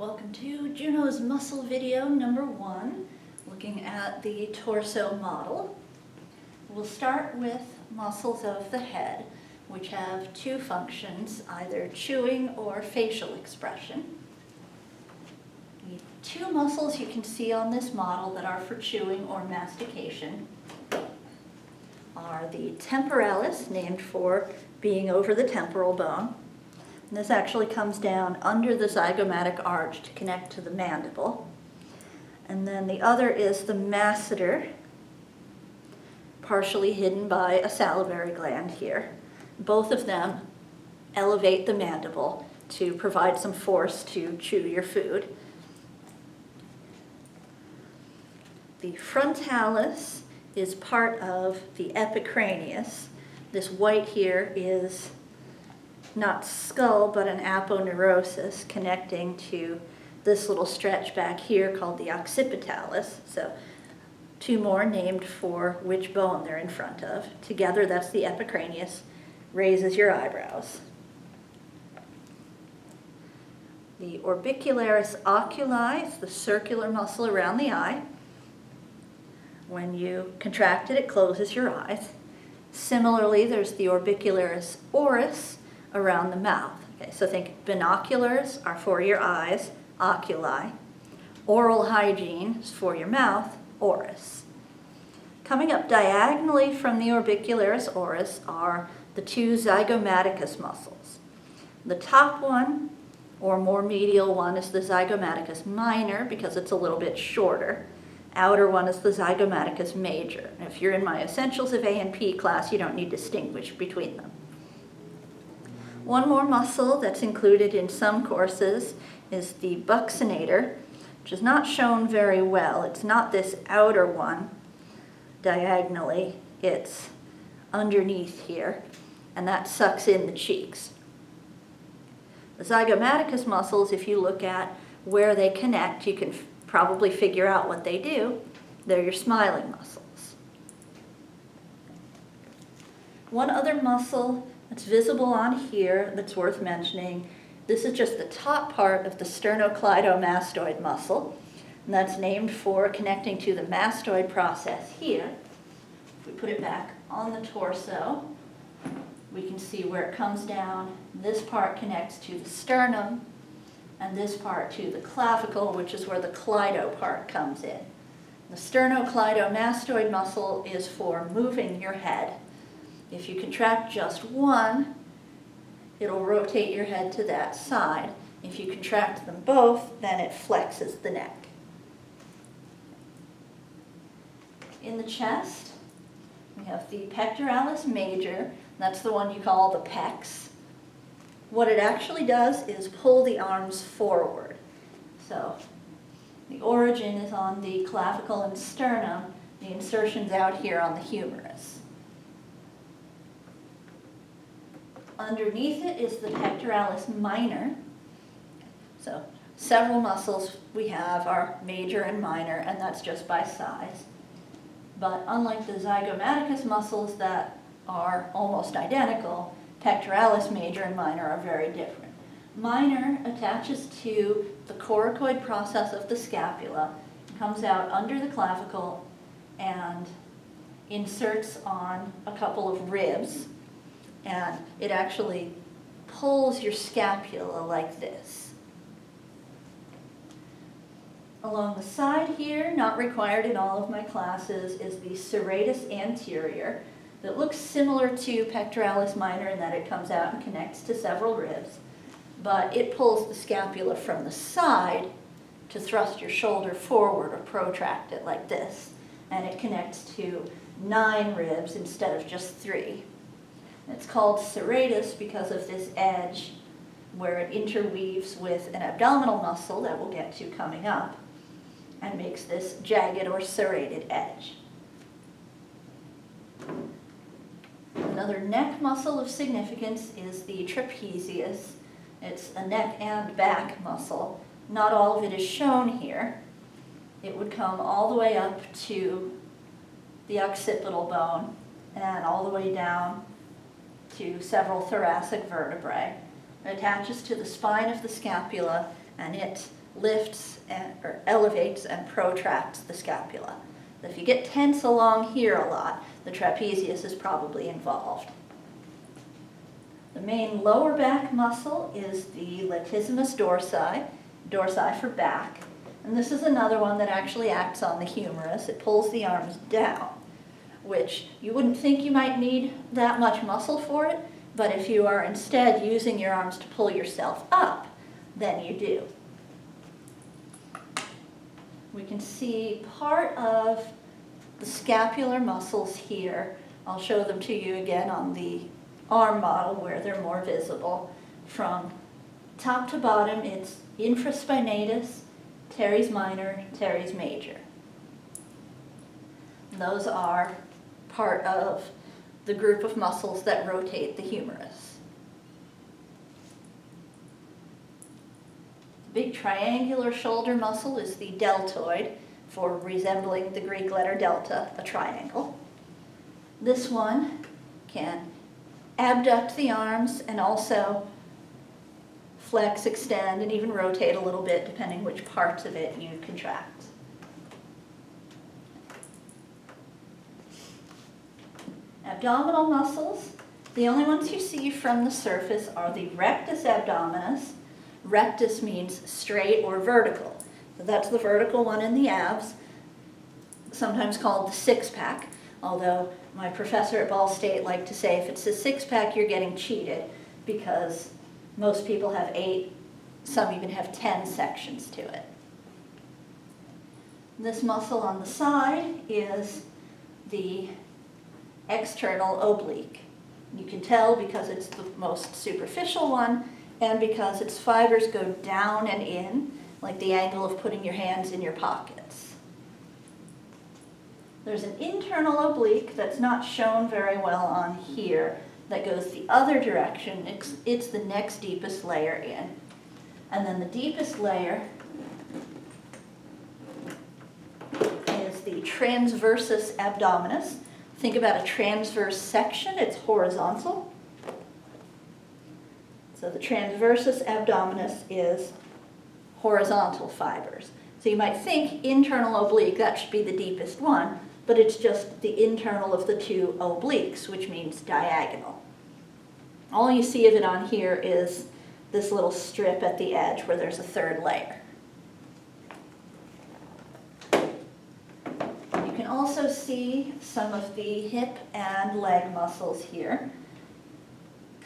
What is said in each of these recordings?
Welcome to Juno's muscle video number 1, looking at the torso model. We'll start with muscles of the head, which have two functions, either chewing or facial expression. The two muscles you can see on this model that are for chewing or mastication are the temporalis, named for being over the temporal bone. And this actually comes down under the zygomatic arch to connect to the mandible. And then the other is the masseter, partially hidden by a salivary gland here. Both of them elevate the mandible to provide some force to chew your food. The frontalis is part of the epicranius. This white here is not skull, but an aponeurosis connecting to this little stretch back here called the occipitalis. So two more named for which bone they're in front of. Together, that's the epicranius. Raises your eyebrows. The orbicularis oculi is the circular muscle around the eye. When you contract it, it closes your eyes. Similarly, there's the orbicularis oris around the mouth. Okay, so think binoculars are for your eyes, oculi. Oral hygiene is for your mouth, oris. Coming up diagonally from the orbicularis oris are the two zygomaticus muscles. The top one, or more medial one, is the zygomaticus minor because it's a little bit shorter. Outer one is the zygomaticus major. And if you're in my Essentials of A&P class, you don't need to distinguish between them. One more muscle that's included in some courses is the buccinator, which is not shown very well. It's not this outer one diagonally, it's underneath here, and that sucks in the cheeks. The zygomaticus muscles, if you look at where they connect, you can probably figure out what they do. They're your smiling muscles. One other muscle that's visible on here that's worth mentioning, this is just the top part of the sternocleidomastoid muscle, and that's named for connecting to the mastoid process here. If we put it back on the torso, we can see where it comes down. This part connects to the sternum, and this part to the clavicle, which is where the cleido part comes in. The sternocleidomastoid muscle is for moving your head. If you contract just one, it'll rotate your head to that side. If you contract them both, then it flexes the neck. In the chest, we have the pectoralis major. That's the one you call the pecs. What it actually does is pull the arms forward. So the origin is on the clavicle and sternum. The insertion's out here on the humerus. Underneath it is the pectoralis minor. So several muscles we have are major and minor, and that's just by size. But unlike the zygomaticus muscles that are almost identical, pectoralis major and minor are very different. Minor attaches to the coracoid process of the scapula, comes out under the clavicle, and inserts on a couple of ribs. And it actually pulls your scapula like this. Along the side here, not required in all of my classes, is the serratus anterior that looks similar to pectoralis minor in that it comes out and connects to several ribs, but it pulls the scapula from the side to thrust your shoulder forward or protract it like this, and it connects to 9 ribs instead of just 3. It's called serratus because of this edge where it interweaves with an abdominal muscle that we'll get to coming up and makes this jagged or serrated edge. Another neck muscle of significance is the trapezius. It's a neck and back muscle. Not all of it is shown here. It would come all the way up to the occipital bone and all the way down to several thoracic vertebrae. It attaches to the spine of the scapula, and it lifts or elevates and protracts the scapula. If you get tense along here a lot, the trapezius is probably involved. The main lower back muscle is the latissimus dorsi for back. And this is another one that actually acts on the humerus. It pulls the arms down, which you wouldn't think you might need that much muscle for it, but if you are instead using your arms to pull yourself up, then you do. We can see part of the scapular muscles here. I'll show them to you again on the arm model where they're more visible. From top to bottom, it's infraspinatus, teres minor, teres major. Those are part of the group of muscles that rotate the humerus. The big triangular shoulder muscle is the deltoid, for resembling the Greek letter delta, a triangle. This one can abduct the arms and also flex, extend, and even rotate a little bit depending which parts of it you contract. Abdominal muscles, the only ones you see from the surface are the rectus abdominis. Rectus means straight or vertical. So that's the vertical one in the abs, sometimes called the six-pack, although my professor at Ball State liked to say if it's a six-pack, you're getting cheated because most people have 8, some even have 10 sections to it. This muscle on the side is the external oblique. You can tell because it's the most superficial one and because its fibers go down and in, like the angle of putting your hands in your pockets. There's an internal oblique that's not shown very well on here that goes the other direction. It's the next deepest layer in. And then the deepest layer is the transversus abdominis. Think about a transverse section, it's horizontal. So the transversus abdominis is horizontal fibers. So you might think internal oblique, that should be the deepest one, but it's just the internal of the two obliques, which means diagonal. All you see of it on here is this little strip at the edge where there's a third layer. You can also see some of the hip and leg muscles here.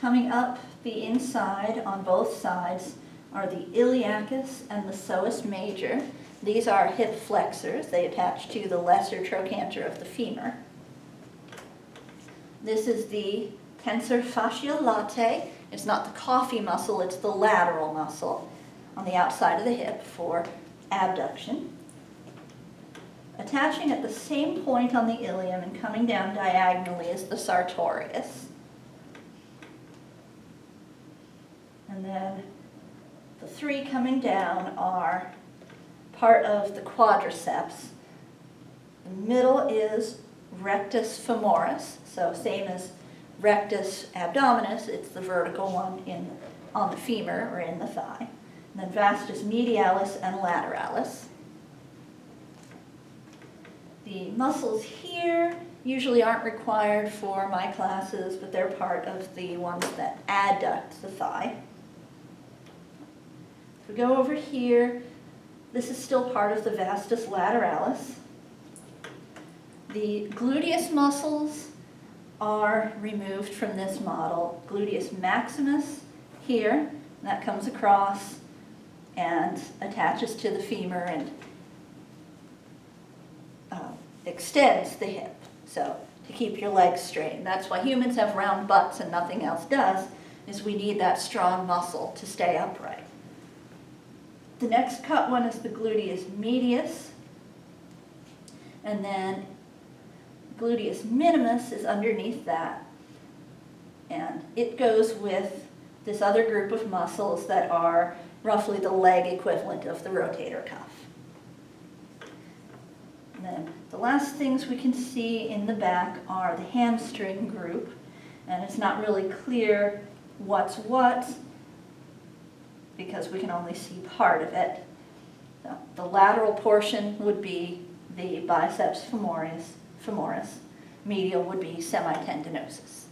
Coming up the inside on both sides are the iliacus and the psoas major. These are hip flexors. They attach to the lesser trochanter of the femur. This is the tensor fasciae latae. It's not the coffee muscle, it's the lateral muscle on the outside of the hip for abduction. Attaching at the same point on the ilium and coming down diagonally is the sartorius. And then the three coming down are part of the quadriceps. The middle is rectus femoris, so same as rectus abdominis, it's the vertical one on the femur or in the thigh. And then vastus medialis and lateralis. The muscles here usually aren't required for my classes, but they're part of the ones that adduct the thigh. If we go over here, this is still part of the vastus lateralis. The gluteus muscles are removed from this model. Gluteus maximus here, that comes across and attaches to the femur and extends the hip, so to keep your legs straight. And that's why humans have round butts and nothing else does, is we need that strong muscle to stay upright. The next cut one is the gluteus medius, and then gluteus minimus is underneath that, and it goes with this other group of muscles that are roughly the leg equivalent of the rotator cuff. And then the last things we can see in the back are the hamstring group, and it's not really clear what's what because we can only see part of it. So the lateral portion would be the biceps femoris, medial would be semitendinosus.